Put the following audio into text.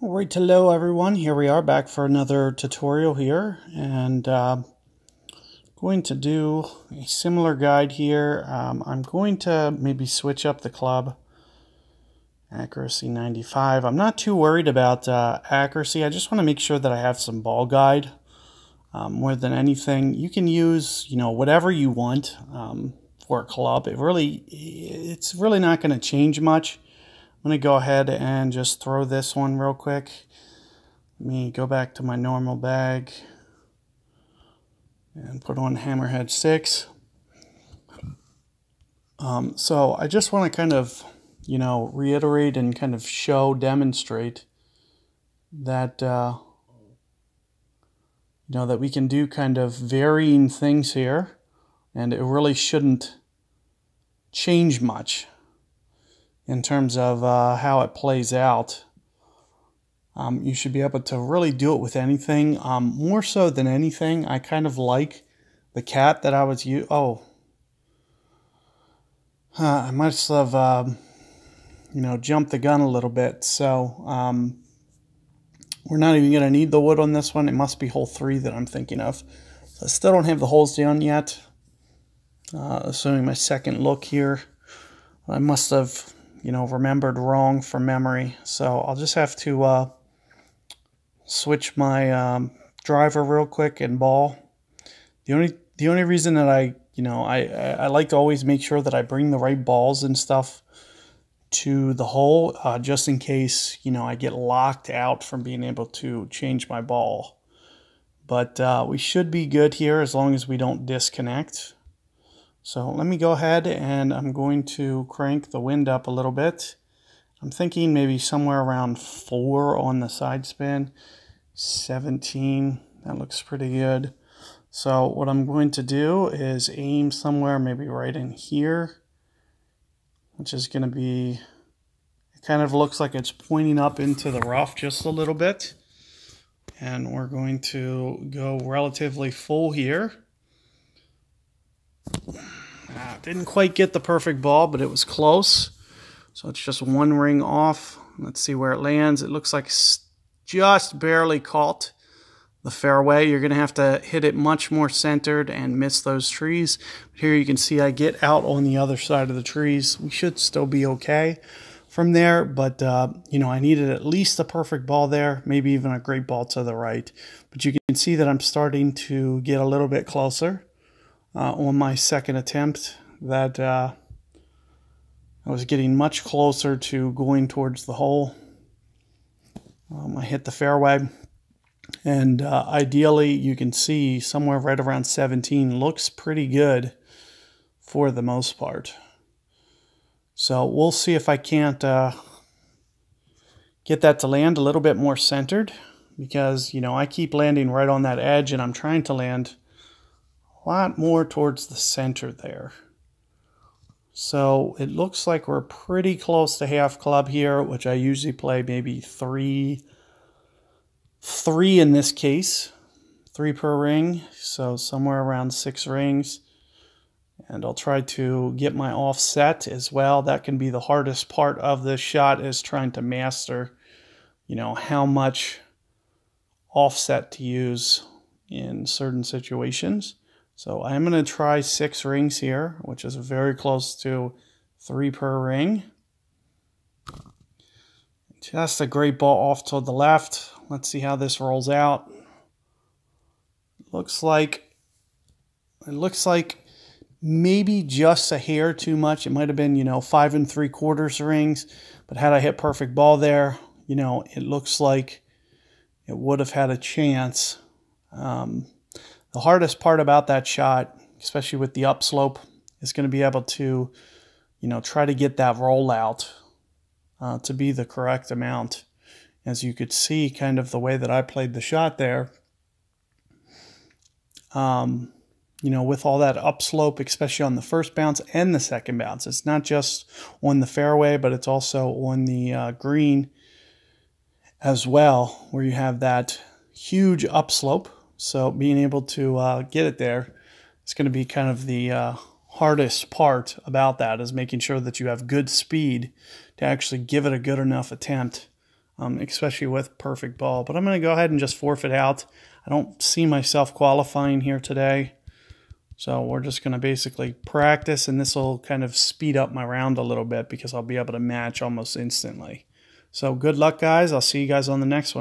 Alright, hello everyone. Here we are back for another tutorial here, and going to do a similar guide here. I'm going to maybe switch up the club. Accuracy 95. I'm not too worried about accuracy. I just want to make sure that I have some ball guide more than anything. You can use, whatever you want for a club. It's really not going to change much. I'm going to go ahead and just throw this one real quick. Let me go back to my normal bag and put on Hammerhead 6. So I just want to kind of, reiterate and kind of demonstrate that, that we can do kind of varying things here, and it really shouldn't change much in terms of how it plays out. You should be able to really do it with anything. More so than anything, I kind of like the cat that I was using. I must have, jumped the gun a little bit. So we're not even going to need the wood on this one. It must be hole 3 that I'm thinking of. So I still don't have the holes down yet. Assuming my second look here, I must have, remembered wrong from memory. So I'll just have to switch my driver real quick and ball. The only reason that I like to always make sure that I bring the right balls and stuff to the hole, just in case I get locked out from being able to change my ball. But we should be good here as long as we don't disconnect. So let me go ahead and I'm going to crank the wind up a little bit. I'm thinking maybe somewhere around 4 on the side spin. 17, that looks pretty good. So what I'm going to do is aim somewhere maybe right in here, which is going to be, it kind of looks like it's pointing up into the rough just a little bit. And we're going to go relatively full here. Didn't quite get the perfect ball, but it was close. So it's just one ring off. Let's see where it lands. It looks like just barely caught the fairway. You're going to have to hit it much more centered and miss those trees. Here you can see I get out on the other side of the trees. We should still be okay from there, but I needed at least a perfect ball there, maybe even a great ball to the right. But you can see that I'm starting to get a little bit closer on my second attempt. That I was getting much closer to going towards the hole. I hit the fairway, and ideally you can see somewhere right around 17 looks pretty good for the most part. So we'll see if I can't get that to land a little bit more centered, because I keep landing right on that edge, and I'm trying to land a lot more towards the center there. So it looks like we're pretty close to half club here, which I usually play maybe three in this case, 3 per ring. So somewhere around 6 rings. And I'll try to get my offset as well. That can be the hardest part of this shot, is trying to master, how much offset to use in certain situations. So I'm going to try 6 rings here, which is very close to 3 per ring. Just a great ball off to the left. Let's see how this rolls out. It looks like maybe just a hair too much. It might have been, 5 3/4 rings, but had I hit perfect ball there, it looks like it would have had a chance. The hardest part about that shot, especially with the upslope, is going to be able to, try to get that rollout to be the correct amount. As you could see, kind of the way that I played the shot there, with all that upslope, especially on the first bounce and the second bounce. It's not just on the fairway, but it's also on the green as well, where you have that huge upslope. So being able to get it there is going to be kind of the hardest part about that, is making sure that you have good speed to actually give it a good enough attempt especially with perfect ball. But I'm going to go ahead and just forfeit out. I don't see myself qualifying here today. So we're just going to basically practice, and this will kind of speed up my round a little bit because I'll be able to match almost instantly. So good luck, guys. I'll see you guys on the next one.